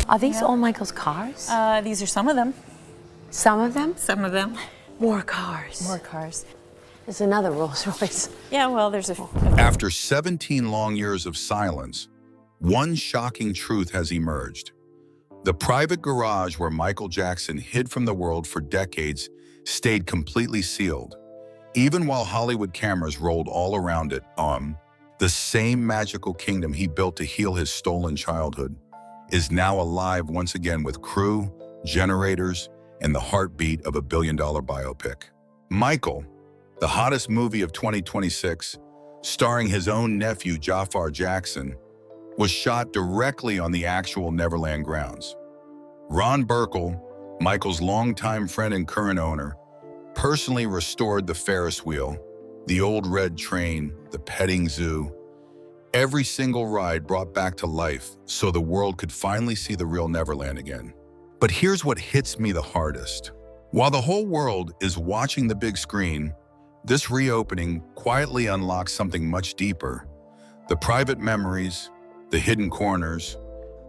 Are these all Michael's cars? These are some of them. Some of them? Some of them. More cars. More cars. There's another Rolls Royce. Yeah, well, there's a... After 17 long years of silence, one shocking truth has emerged. The private garage where Michael Jackson hid from the world for decades stayed completely sealed. Even while Hollywood cameras rolled all around it, the same magical kingdom he built to heal his stolen childhood is now alive once again with crew, generators, and the heartbeat of a billion-dollar biopic. Michael, the hottest movie of 2026, starring his own nephew, Jaafar Jackson, was shot directly on the actual Neverland grounds. Ron Burkle, Michael's longtime friend and current owner, personally restored the Ferris wheel, the old red train, the petting zoo, every single ride brought back to life so the world could finally see the real Neverland again. But here's what hits me the hardest. While the whole world is watching the big screen, this reopening quietly unlocks something much deeper: the private memories, the hidden corners,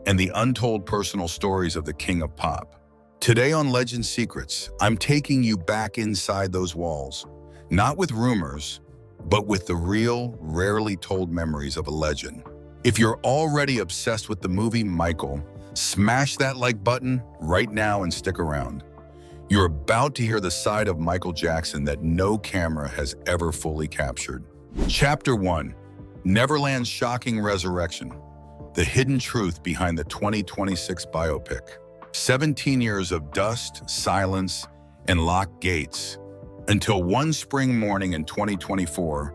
and the untold personal stories of the King of Pop. Today on Legend Secrets, I'm taking you back inside those walls, not with rumors, but with the real, rarely told memories of a legend. If you're already obsessed with the movie Michael, smash that like button right now and stick around. You're about to hear the side of Michael Jackson that no camera has ever fully captured. Chapter 1: Neverland's Shocking Resurrection. The hidden truth behind the 2026 biopic. 17 years of dust, silence, and locked gates, until one spring morning in 2024,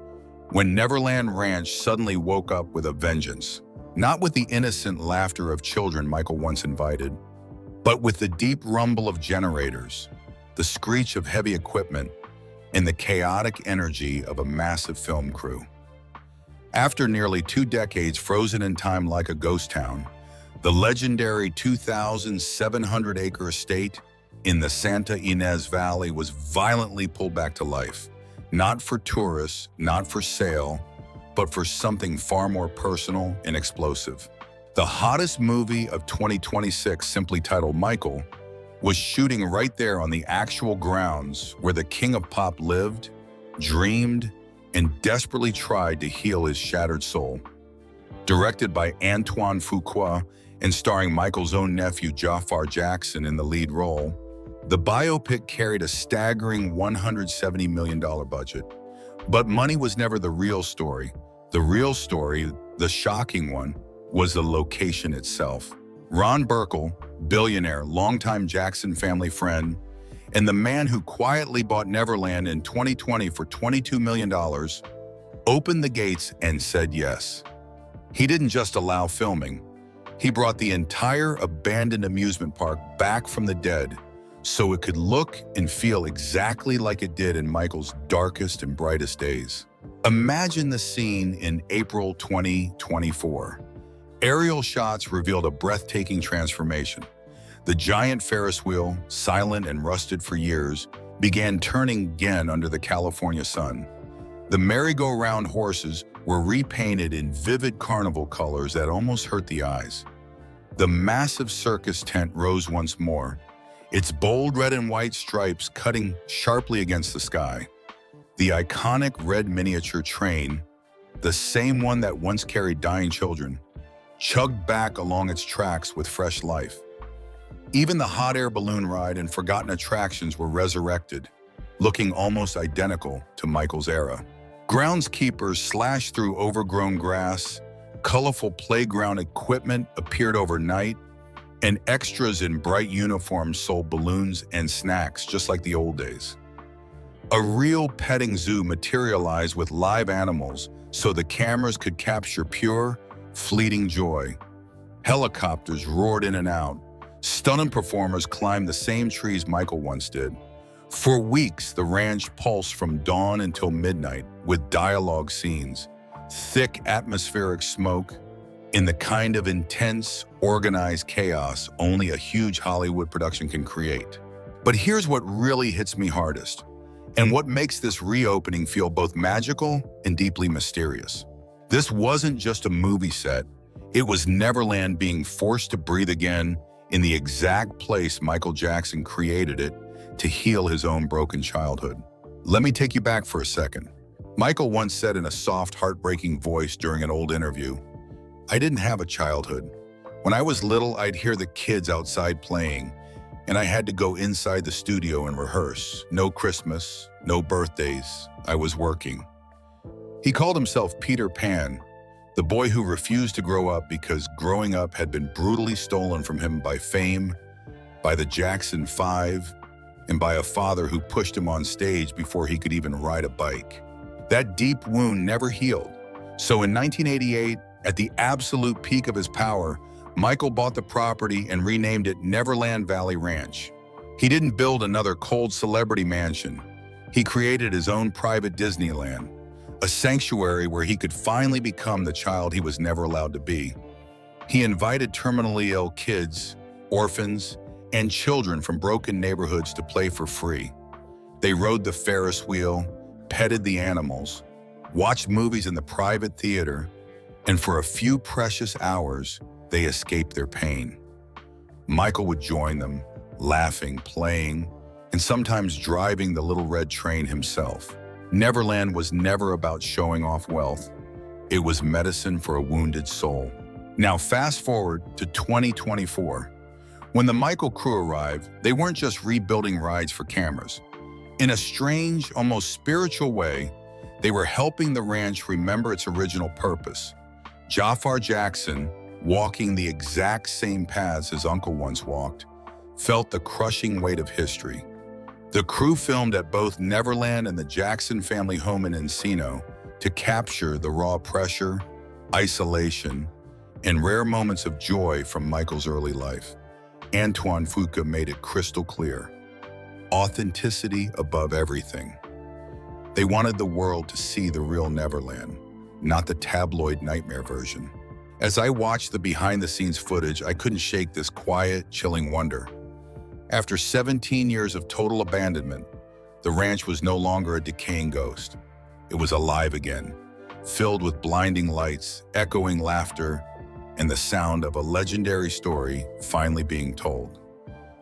when Neverland Ranch suddenly woke up with a vengeance. Not with the innocent laughter of children Michael once invited, but with the deep rumble of generators, the screech of heavy equipment, and the chaotic energy of a massive film crew. After nearly 2 decades frozen in time like a ghost town, the legendary 2,700-acre estate in the Santa Ynez Valley was violently pulled back to life. Not for tourists, not for sale, but for something far more personal and explosive. The hottest movie of 2026, simply titled Michael, was shooting right there on the actual grounds where the King of Pop lived, dreamed, and desperately tried to heal his shattered soul. Directed by Antoine Fuqua and starring Michael's own nephew Jaafar Jackson in the lead role, the biopic carried a staggering $170 million budget. But money was never the real story. The real story, the shocking one, was the location itself. Ron Burkle, billionaire, longtime Jackson family friend, and the man who quietly bought Neverland in 2020 for $22 million, opened the gates and said yes. He didn't just allow filming. He brought the entire abandoned amusement park back from the dead so it could look and feel exactly like it did in Michael's darkest and brightest days. Imagine the scene in April 2024. Aerial shots revealed a breathtaking transformation. The giant Ferris wheel, silent and rusted for years, began turning again under the California sun. The merry-go-round horses were repainted in vivid carnival colors that almost hurt the eyes. The massive circus tent rose once more, its bold red and white stripes cutting sharply against the sky. The iconic red miniature train, the same one that once carried dying children, chugged back along its tracks with fresh life. Even the hot air balloon ride and forgotten attractions were resurrected, looking almost identical to Michael's era. Groundskeepers slashed through overgrown grass, colorful playground equipment appeared overnight, and extras in bright uniforms sold balloons and snacks just like the old days. A real petting zoo materialized with live animals so the cameras could capture pure, fleeting joy. Helicopters roared in and out. Stunning performers climbed the same trees Michael once did. For weeks, the ranch pulsed from dawn until midnight with dialogue scenes, thick atmospheric smoke, and the kind of intense, organized chaos only a huge Hollywood production can create. But here's what really hits me hardest, and what makes this reopening feel both magical and deeply mysterious. This wasn't just a movie set. It was Neverland being forced to breathe again in the exact place Michael Jackson created it to heal his own broken childhood. Let me take you back for a second. Michael once said in a soft, heartbreaking voice during an old interview, "I didn't have a childhood. When I was little, I'd hear the kids outside playing, and I had to go inside the studio and rehearse. No Christmas, no birthdays. I was working." He called himself Peter Pan, the boy who refused to grow up because growing up had been brutally stolen from him by fame, by the Jackson 5, and by a father who pushed him on stage before he could even ride a bike. That deep wound never healed. So in 1988, at the absolute peak of his power, Michael bought the property and renamed it Neverland Valley Ranch. He didn't build another cold celebrity mansion. He created his own private Disneyland, a sanctuary where he could finally become the child he was never allowed to be. He invited terminally ill kids, orphans, and children from broken neighborhoods to play for free. They rode the Ferris wheel, petted the animals, watched movies in the private theater, and for a few precious hours, they escaped their pain. Michael would join them, laughing, playing, and sometimes driving the little red train himself. Neverland was never about showing off wealth. It was medicine for a wounded soul. Now fast forward to 2024. When the Michael crew arrived, they weren't just rebuilding rides for cameras. In a strange, almost spiritual way, they were helping the ranch remember its original purpose. Jaafar Jackson, walking the exact same paths his uncle once walked, felt the crushing weight of history. The crew filmed at both Neverland and the Jackson family home in Encino to capture the raw pressure, isolation, and rare moments of joy from Michael's early life. Antoine Fuqua made it crystal clear. Authenticity above everything. They wanted the world to see the real Neverland, not the tabloid nightmare version. As I watched the behind-the-scenes footage, I couldn't shake this quiet, chilling wonder. After 17 years of total abandonment, the ranch was no longer a decaying ghost. It was alive again, filled with blinding lights, echoing laughter, and the sound of a legendary story finally being told.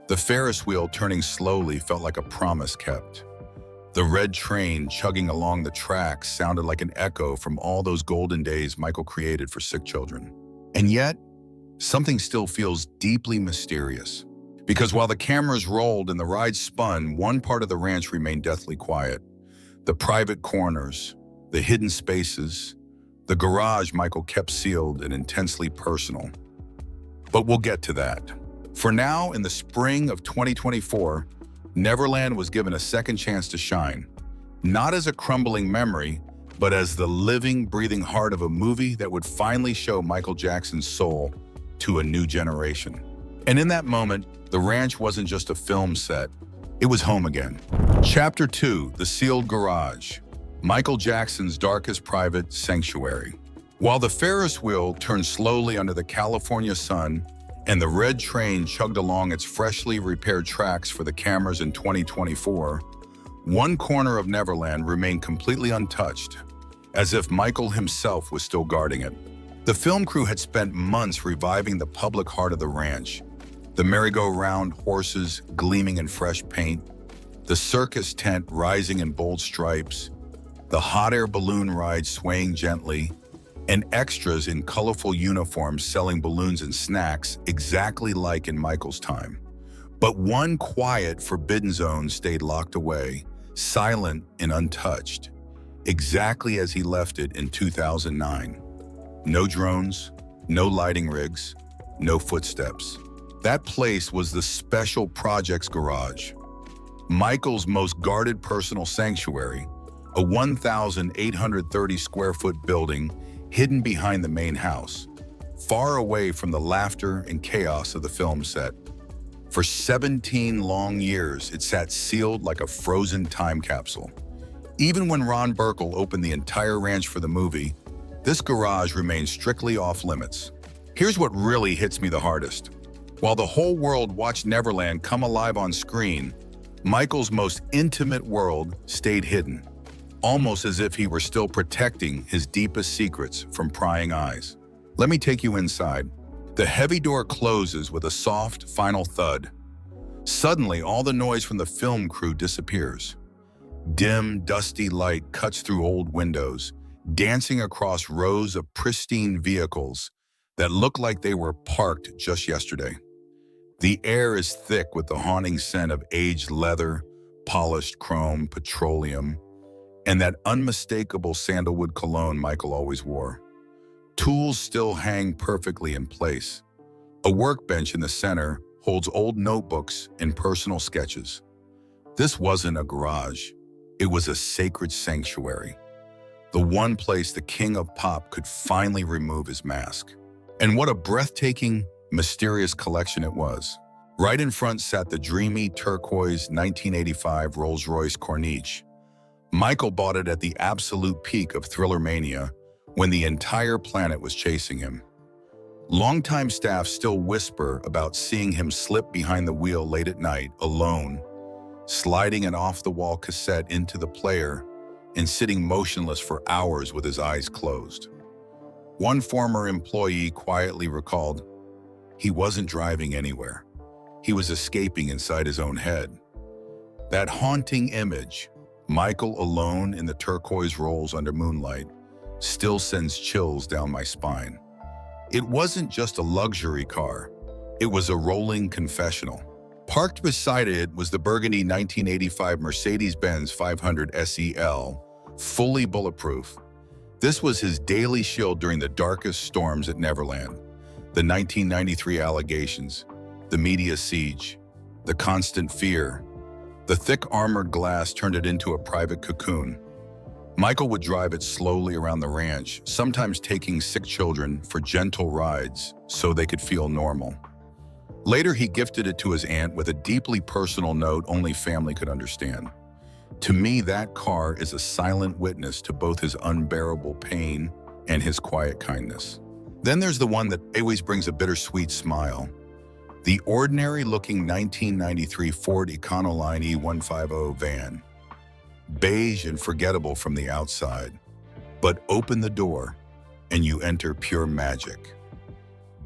The Ferris wheel turning slowly felt like a promise kept. The red train chugging along the tracks sounded like an echo from all those golden days Michael created for sick children. And yet, something still feels deeply mysterious. Because while the cameras rolled and the ride spun, one part of the ranch remained deathly quiet. The private corners, the hidden spaces, the garage Michael kept sealed and intensely personal. But we'll get to that. For now, in the spring of 2024, Neverland was given a second chance to shine, not as a crumbling memory, but as the living, breathing heart of a movie that would finally show Michael Jackson's soul to a new generation. And in that moment, the ranch wasn't just a film set, it was home again. Chapter 2, The Sealed Garage, Michael Jackson's darkest private sanctuary. While the Ferris wheel turned slowly under the California sun and the red train chugged along its freshly repaired tracks for the cameras in 2024, one corner of Neverland remained completely untouched, as if Michael himself was still guarding it. The film crew had spent months reviving the public heart of the ranch, the merry-go-round horses gleaming in fresh paint, the circus tent rising in bold stripes, the hot air balloon ride swaying gently, and extras in colorful uniforms selling balloons and snacks exactly like in Michael's time. But one quiet, forbidden zone stayed locked away, silent and untouched, exactly as he left it in 2009. No drones, no lighting rigs, no footsteps. That place was the Special Projects Garage, Michael's most guarded personal sanctuary, a 1,830 square foot building hidden behind the main house, far away from the laughter and chaos of the film set. For 17 long years, it sat sealed like a frozen time capsule. Even when Ron Burkle opened the entire ranch for the movie, this garage remained strictly off limits. Here's what really hits me the hardest. While the whole world watched Neverland come alive on screen, Michael's most intimate world stayed hidden, almost as if he were still protecting his deepest secrets from prying eyes. Let me take you inside. The heavy door closes with a soft, final thud. Suddenly, all the noise from the film crew disappears. Dim, dusty light cuts through old windows, dancing across rows of pristine vehicles that look like they were parked just yesterday. The air is thick with the haunting scent of aged leather, polished chrome, petroleum, and that unmistakable sandalwood cologne Michael always wore. Tools still hang perfectly in place. A workbench in the center holds old notebooks and personal sketches. This wasn't a garage. It was a sacred sanctuary. The one place the king of pop could finally remove his mask. And what a breathtaking, mysterious collection it was. Right in front sat the dreamy turquoise 1985 Rolls-Royce Corniche. Michael bought it at the absolute peak of thriller mania when the entire planet was chasing him. Longtime staff still whisper about seeing him slip behind the wheel late at night, alone, sliding an off-the-wall cassette into the player and sitting motionless for hours with his eyes closed. One former employee quietly recalled, he wasn't driving anywhere. He was escaping inside his own head. That haunting image, Michael alone in the turquoise Rolls under moonlight, still sends chills down my spine. It wasn't just a luxury car. It was a rolling confessional. Parked beside it was the burgundy 1985 Mercedes-Benz 500 SEL, fully bulletproof. This was his daily shield during the darkest storms at Neverland. The 1993 allegations, the media siege, the constant fear. The thick armored glass turned it into a private cocoon. Michael would drive it slowly around the ranch, sometimes taking sick children for gentle rides so they could feel normal. Later, he gifted it to his aunt with a deeply personal note only family could understand. To me, that car is a silent witness to both his unbearable pain and his quiet kindness. Then there's the one that always brings a bittersweet smile. The ordinary-looking 1993 Ford Econoline E150 van. Beige and forgettable from the outside. But open the door, and you enter pure magic.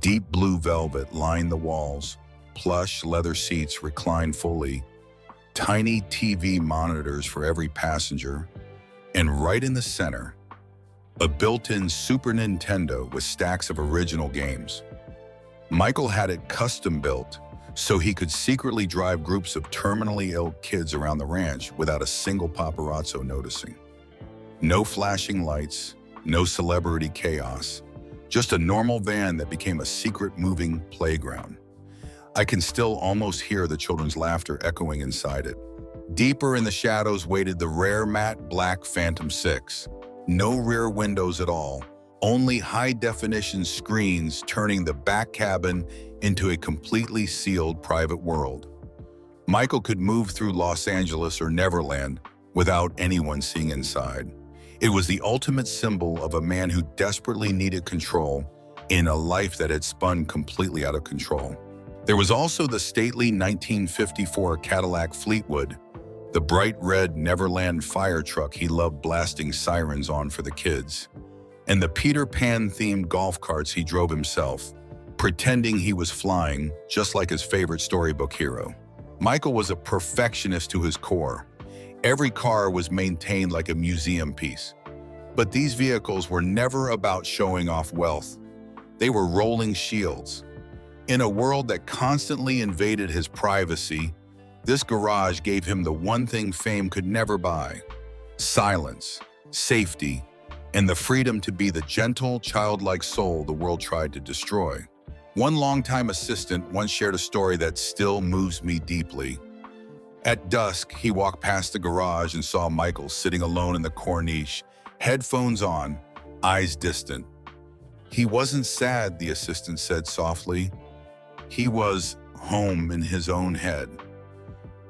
Deep blue velvet lined the walls, plush leather seats recline fully, tiny TV monitors for every passenger, and right in the center, a built-in Super Nintendo with stacks of original games. Michael had it custom-built so he could secretly drive groups of terminally ill kids around the ranch without a single paparazzo noticing. No flashing lights, no celebrity chaos, just a normal van that became a secret moving playground. I can still almost hear the children's laughter echoing inside it. Deeper in the shadows waited the rare matte black Phantom 6. No rear windows at all, only high-definition screens turning the back cabin into a completely sealed private world. Michael could move through Los Angeles or Neverland without anyone seeing inside. It was the ultimate symbol of a man who desperately needed control in a life that had spun completely out of control. There was also the stately 1954 Cadillac Fleetwood, the bright red Neverland fire truck he loved blasting sirens on for the kids, and the Peter Pan-themed golf carts he drove himself, pretending he was flying, just like his favorite storybook hero. Michael was a perfectionist to his core. Every car was maintained like a museum piece. But these vehicles were never about showing off wealth. They were rolling shields. In a world that constantly invaded his privacy, this garage gave him the one thing fame could never buy: silence, safety, and the freedom to be the gentle, childlike soul the world tried to destroy. One longtime assistant once shared a story that still moves me deeply. At dusk, he walked past the garage and saw Michael sitting alone in the Corniche, headphones on, eyes distant. He wasn't sad, the assistant said softly. He was home in his own head.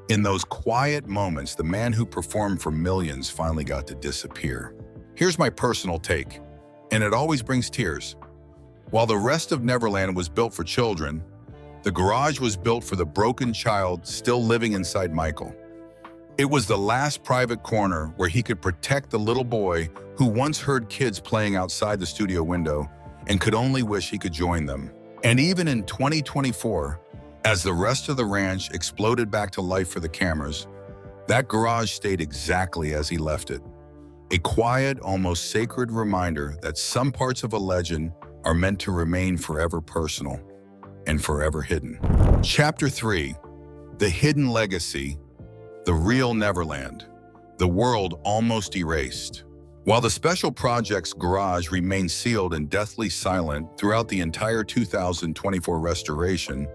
In those quiet moments, the man who performed for millions finally got to disappear. Here's my personal take, and it always brings tears. While the rest of Neverland was built for children, the garage was built for the broken child still living inside Michael. It was the last private corner where he could protect the little boy who once heard kids playing outside the studio window and could only wish he could join them. And even in 2024, as the rest of the ranch exploded back to life for the cameras, that garage stayed exactly as he left it. A quiet, almost sacred reminder that some parts of a legend are meant to remain forever personal and forever hidden. Chapter 3, The Hidden Legacy, The Real Neverland, The World Almost Erased. While the Special Projects garage remained sealed and deathly silent throughout the entire 2024 restoration,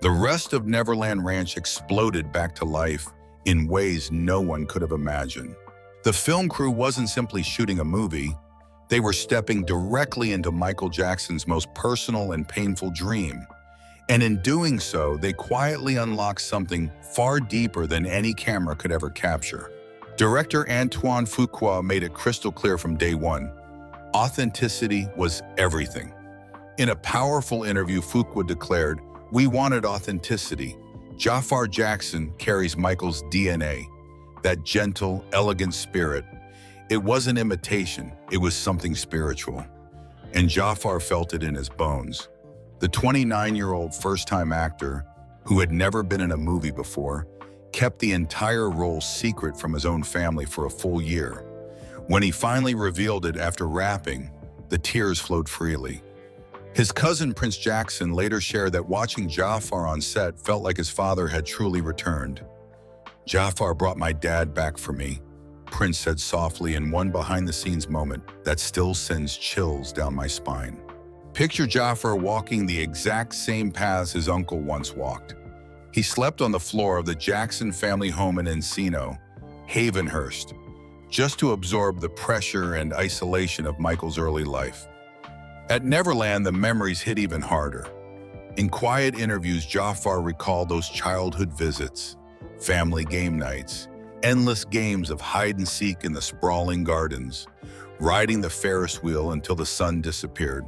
the rest of Neverland Ranch exploded back to life in ways no one could have imagined. The film crew wasn't simply shooting a movie, they were stepping directly into Michael Jackson's most personal and painful dream. And in doing so, they quietly unlocked something far deeper than any camera could ever capture. Director Antoine Fuqua made it crystal clear from day one. Authenticity was everything. In a powerful interview, Fuqua declared, "We wanted authenticity. Jaafar Jackson carries Michael's DNA, that gentle, elegant spirit. It wasn't imitation, it was something spiritual. And Jaafar felt it in his bones." The 29-year-old first-time actor, who had never been in a movie before, kept the entire role secret from his own family for a full year. When he finally revealed it after rapping, the tears flowed freely. His cousin Prince Jackson later shared that watching Jaafar on set felt like his father had truly returned. "Jaafar brought my dad back for me," Prince said softly in one behind-the-scenes moment that still sends chills down my spine. Picture Jaafar walking the exact same paths his uncle once walked. He slept on the floor of the Jackson family home in Encino, Havenhurst, just to absorb the pressure and isolation of Michael's early life. At Neverland, the memories hit even harder. In quiet interviews, Jaafar recalled those childhood visits, family game nights, endless games of hide-and-seek in the sprawling gardens, riding the Ferris wheel until the sun disappeared,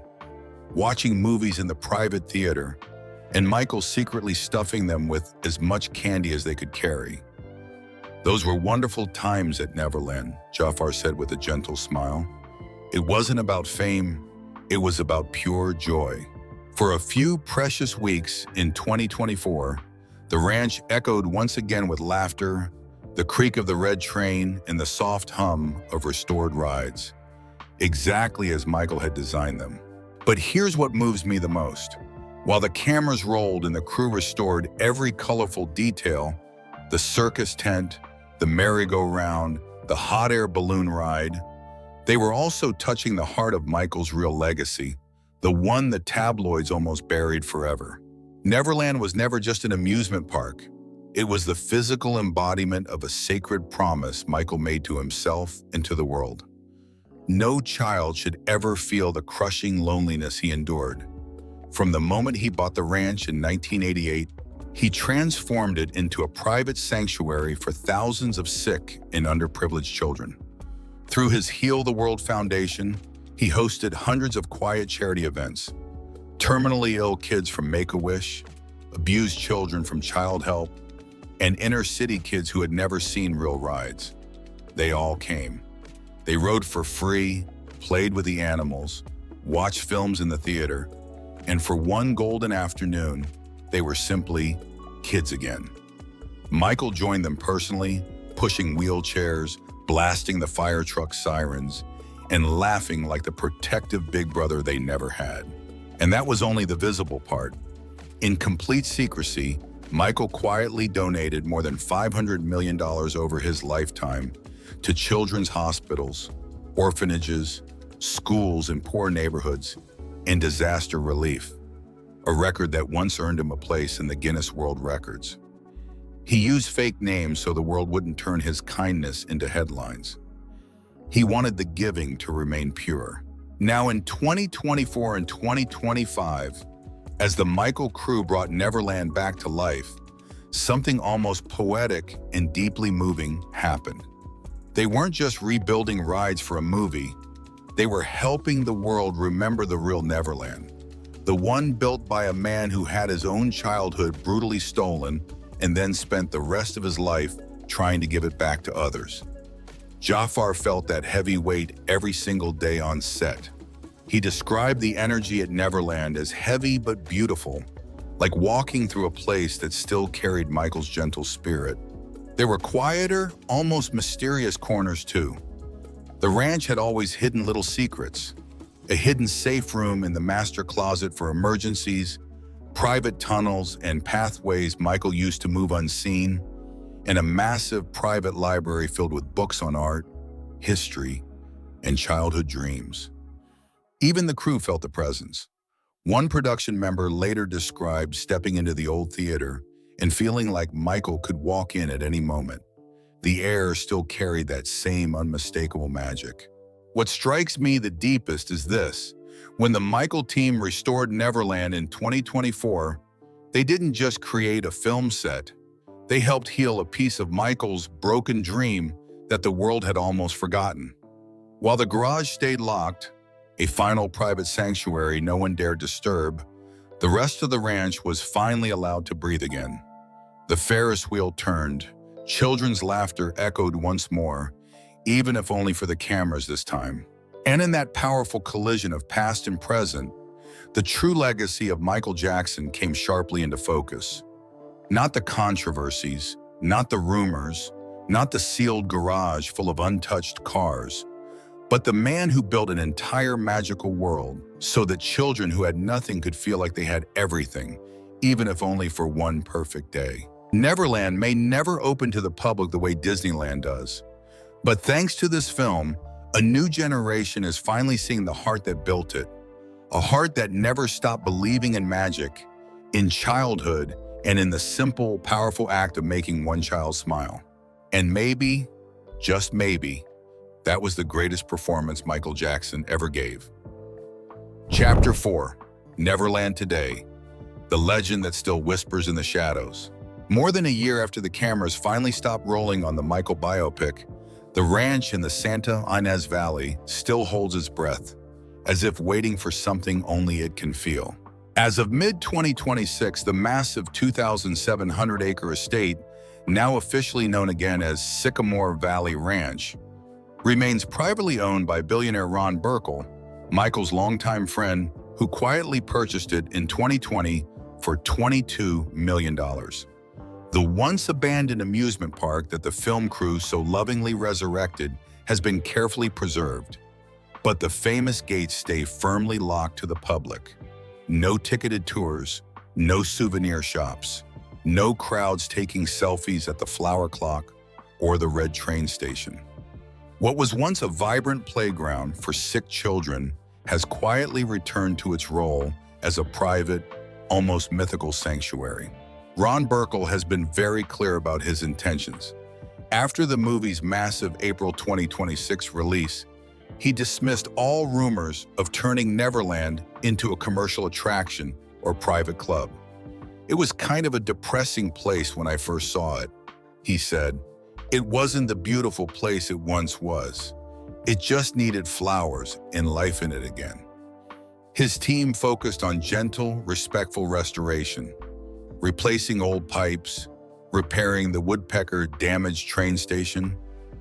watching movies in the private theater, and Michael secretly stuffing them with as much candy as they could carry. "Those were wonderful times at Neverland," Jaafar said with a gentle smile. "It wasn't about fame, it was about pure joy." For a few precious weeks in 2024, the ranch echoed once again with laughter, the creak of the red train, and the soft hum of restored rides, exactly as Michael had designed them. But here's what moves me the most. While the cameras rolled and the crew restored every colorful detail, the circus tent, the merry-go-round, the hot air balloon ride, they were also touching the heart of Michael's real legacy, the one the tabloids almost buried forever. Neverland was never just an amusement park. It was the physical embodiment of a sacred promise Michael made to himself and to the world. No child should ever feel the crushing loneliness he endured. From the moment he bought the ranch in 1988, he transformed it into a private sanctuary for thousands of sick and underprivileged children. Through his Heal the World Foundation, he hosted hundreds of quiet charity events. Terminally ill kids from Make-A-Wish, abused children from Child Help, and inner-city kids who had never seen real rides. They all came. They rode for free, played with the animals, watched films in the theater, and for one golden afternoon, they were simply kids again. Michael joined them personally, pushing wheelchairs, blasting the fire truck sirens, and laughing like the protective big brother they never had. And that was only the visible part. In complete secrecy, Michael quietly donated more than $500 million over his lifetime to children's hospitals, orphanages, schools in poor neighborhoods, and disaster relief, a record that once earned him a place in the Guinness World Records. He used fake names so the world wouldn't turn his kindness into headlines. He wanted the giving to remain pure. Now in 2024 and 2025, as the Michael crew brought Neverland back to life, something almost poetic and deeply moving happened. They weren't just rebuilding rides for a movie, they were helping the world remember the real Neverland, the one built by a man who had his own childhood brutally stolen and then spent the rest of his life trying to give it back to others. Jaafar felt that heavy weight every single day on set. He described the energy at Neverland as heavy but beautiful, like walking through a place that still carried Michael's gentle spirit. There were quieter, almost mysterious corners too. The ranch had always hidden little secrets. A hidden safe room in the master closet for emergencies, private tunnels and pathways Michael used to move unseen, and a massive private library filled with books on art, history, and childhood dreams. Even the crew felt the presence. One production member later described stepping into the old theater and feeling like Michael could walk in at any moment. The air still carried that same unmistakable magic. What strikes me the deepest is this. When the Michael team restored Neverland in 2024, they didn't just create a film set. They helped heal a piece of Michael's broken dream that the world had almost forgotten. While the garage stayed locked, a final private sanctuary no one dared disturb, the rest of the ranch was finally allowed to breathe again. The Ferris wheel turned, children's laughter echoed once more, even if only for the cameras this time. And in that powerful collision of past and present, the true legacy of Michael Jackson came sharply into focus. Not the controversies, not the rumors, not the sealed garage full of untouched cars, but the man who built an entire magical world so that children who had nothing could feel like they had everything, even if only for one perfect day. Neverland may never open to the public the way Disneyland does, but thanks to this film, a new generation is finally seeing the heart that built it, a heart that never stopped believing in magic, in childhood, and in the simple, powerful act of making one child smile. And maybe, just maybe, that was the greatest performance Michael Jackson ever gave. Chapter 4, Neverland Today, the legend that still whispers in the shadows. More than a year after the cameras finally stopped rolling on the Michael biopic, the ranch in the Santa Ynez Valley still holds its breath, as if waiting for something only it can feel. As of mid-2026, the massive 2,700-acre estate, now officially known again as Sycamore Valley Ranch, remains privately owned by billionaire Ron Burkle, Michael's longtime friend, who quietly purchased it in 2020 for $22 million. The once abandoned amusement park that the film crew so lovingly resurrected has been carefully preserved, but the famous gates stay firmly locked to the public. No ticketed tours, no souvenir shops, no crowds taking selfies at the flower clock or the red train station. What was once a vibrant playground for sick children has quietly returned to its role as a private, almost mythical sanctuary. Ron Burkle has been very clear about his intentions. After the movie's massive April 2026 release, he dismissed all rumors of turning Neverland into a commercial attraction or private club. "It was kind of a depressing place when I first saw it," he said. "It wasn't the beautiful place it once was. It just needed flowers and life in it again." His team focused on gentle, respectful restoration, replacing old pipes, repairing the woodpecker-damaged train station,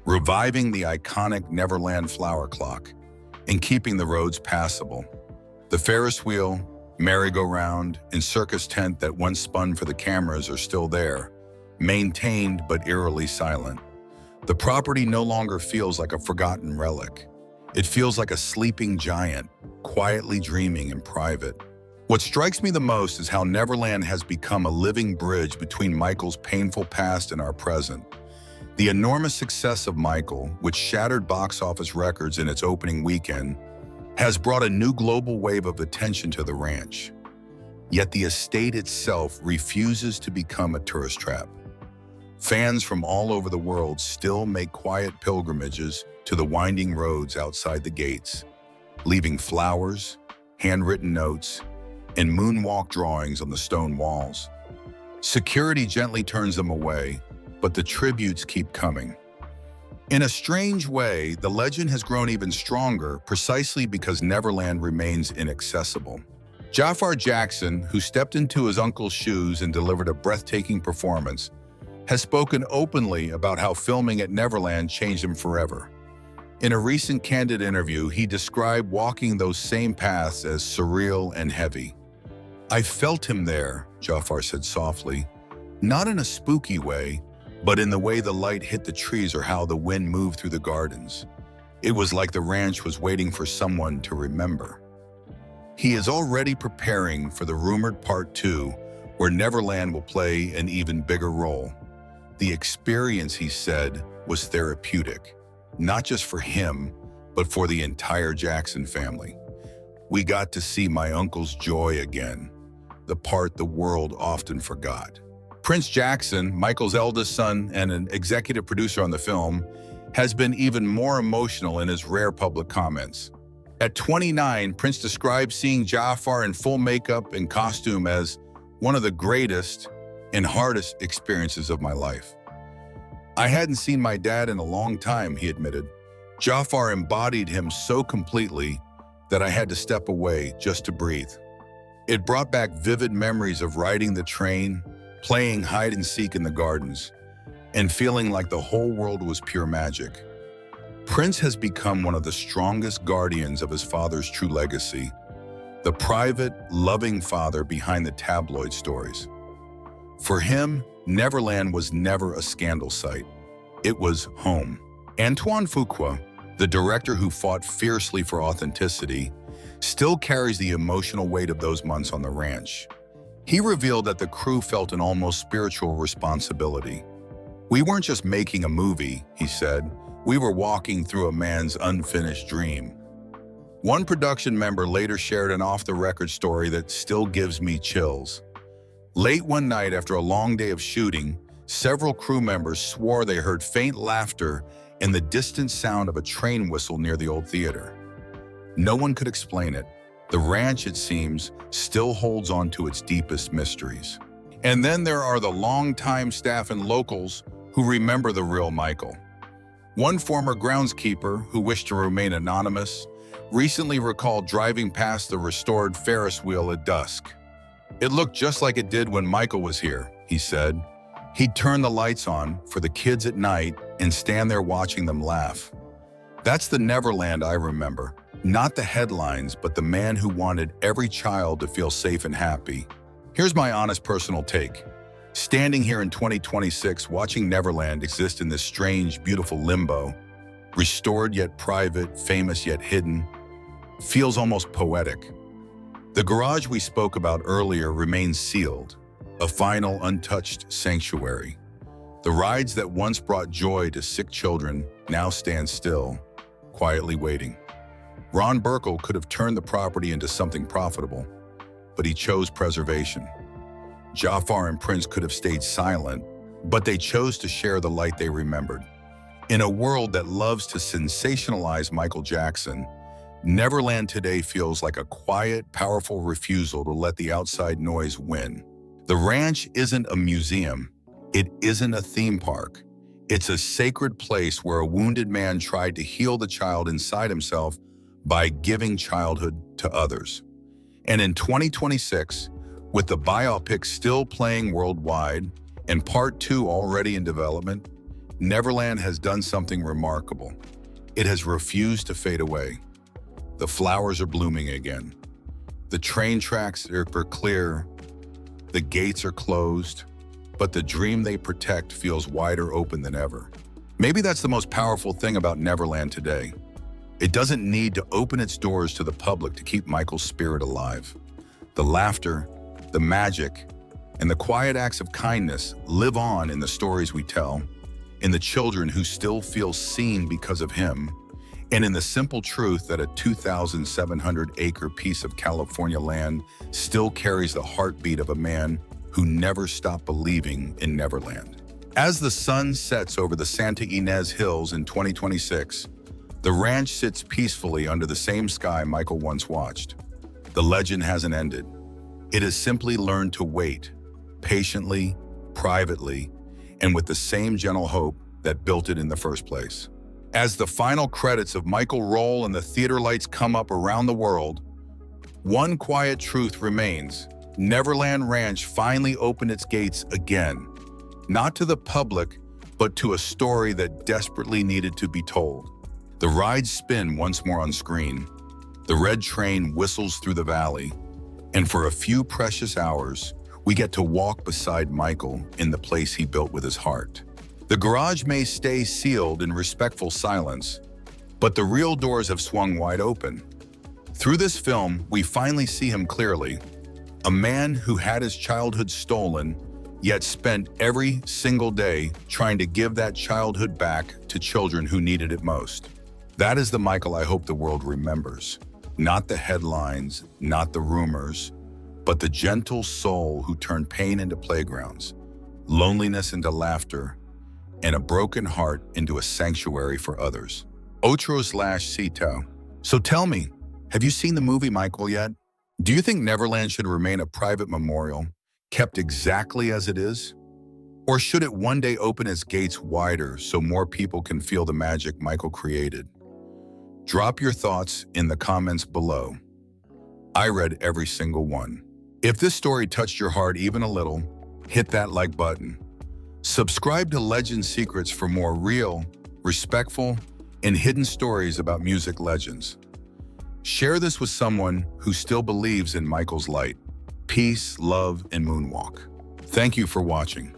reviving the iconic Neverland flower clock, and keeping the roads passable. The Ferris wheel, merry-go-round, and circus tent that once spun for the cameras are still there, maintained but eerily silent. The property no longer feels like a forgotten relic. It feels like a sleeping giant, quietly dreaming in private. What strikes me the most is how Neverland has become a living bridge between Michael's painful past and our present. The enormous success of Michael, which shattered box office records in its opening weekend, has brought a new global wave of attention to the ranch. Yet the estate itself refuses to become a tourist trap. Fans from all over the world still make quiet pilgrimages to the winding roads outside the gates, leaving flowers, handwritten notes, and moonwalk drawings on the stone walls. Security gently turns them away, but the tributes keep coming. In a strange way, the legend has grown even stronger precisely because Neverland remains inaccessible. Jaafar Jackson, who stepped into his uncle's shoes and delivered a breathtaking performance, has spoken openly about how filming at Neverland changed him forever. In a recent candid interview, he described walking those same paths as surreal and heavy. "I felt him there," Jaafar said softly, "not in a spooky way, but in the way the light hit the trees or how the wind moved through the gardens. It was like the ranch was waiting for someone to remember." He is already preparing for the rumored Part 2, where Neverland will play an even bigger role. The experience, he said, was therapeutic, not just for him, but for the entire Jackson family. "We got to see my uncle's joy again, the part the world often forgot." Prince Jackson, Michael's eldest son and an executive producer on the film, has been even more emotional in his rare public comments. At 29, Prince described seeing Jaafar in full makeup and costume as one of the greatest and hardest experiences of my life. "I hadn't seen my dad in a long time," he admitted. "Jaafar embodied him so completely that I had to step away just to breathe. It brought back vivid memories of riding the train, playing hide and seek in the gardens, and feeling like the whole world was pure magic." Prince has become one of the strongest guardians of his father's true legacy, the private, loving father behind the tabloid stories. For him, Neverland was never a scandal site. It was home. Antoine Fuqua, the director who fought fiercely for authenticity, still carries the emotional weight of those months on the ranch. He revealed that the crew felt an almost spiritual responsibility. "We weren't just making a movie," he said. "We were walking through a man's unfinished dream." One production member later shared an off-the-record story that still gives me chills. Late one night after a long day of shooting, several crew members swore they heard faint laughter and the distant sound of a train whistle near the old theater. No one could explain it. The ranch, it seems, still holds on to its deepest mysteries. And then there are the longtime staff and locals who remember the real Michael. One former groundskeeper, who wished to remain anonymous, recently recalled driving past the restored Ferris wheel at dusk. "It looked just like it did when Michael was here," he said. "He'd turn the lights on for the kids at night and stand there watching them laugh." That's the Neverland I remember. Not the headlines, but the man who wanted every child to feel safe and happy. Here's my honest personal take. Standing here in 2026, watching Neverland exist in this strange, beautiful limbo, restored yet private, famous yet hidden, feels almost poetic. The garage we spoke about earlier remains sealed, a final, untouched sanctuary. The rides that once brought joy to sick children now stand still, quietly waiting. Ron Burkle could have turned the property into something profitable, but he chose preservation. Jaafar and Prince could have stayed silent, but they chose to share the light they remembered. In a world that loves to sensationalize Michael Jackson, Neverland today feels like a quiet, powerful refusal to let the outside noise win. The ranch isn't a museum. It isn't a theme park. It's a sacred place where a wounded man tried to heal the child inside himself by giving childhood to others. And in 2026, with the biopic still playing worldwide and Part 2 already in development, Neverland has done something remarkable. It has refused to fade away. The flowers are blooming again. The train tracks are clear. The gates are closed, but the dream they protect feels wider open than ever. Maybe that's the most powerful thing about Neverland today. It doesn't need to open its doors to the public to keep Michael's spirit alive. The laughter, the magic, and the quiet acts of kindness live on in the stories we tell, in the children who still feel seen because of him, and in the simple truth that a 2,700-acre piece of California land still carries the heartbeat of a man who never stopped believing in Neverland. As the sun sets over the Santa Ynez Hills in 2026, the ranch sits peacefully under the same sky Michael once watched. The legend hasn't ended. It has simply learned to wait, patiently, privately, and with the same gentle hope that built it in the first place. As the final credits of Michael roll and the theater lights come up around the world, one quiet truth remains. Neverland Ranch finally opened its gates again, not to the public, but to a story that desperately needed to be told. The rides spin once more on screen. The red train whistles through the valley, and for a few precious hours, we get to walk beside Michael in the place he built with his heart. The garage may stay sealed in respectful silence, but the real doors have swung wide open. Through this film, we finally see him clearly, a man who had his childhood stolen, yet spent every single day trying to give that childhood back to children who needed it most. That is the Michael I hope the world remembers. Not the headlines, not the rumors, but the gentle soul who turned pain into playgrounds, loneliness into laughter, and a broken heart into a sanctuary for others. Otro/Cito. So tell me, have you seen the movie Michael yet? Do you think Neverland should remain a private memorial, kept exactly as it is? Or should it one day open its gates wider so more people can feel the magic Michael created? Drop your thoughts in the comments below. I read every single one. If this story touched your heart even a little, hit that like button. Subscribe to Legend Secrets for more real, respectful, and hidden stories about music legends. Share this with someone who still believes in Michael's light, peace, love, and moonwalk. Thank you for watching.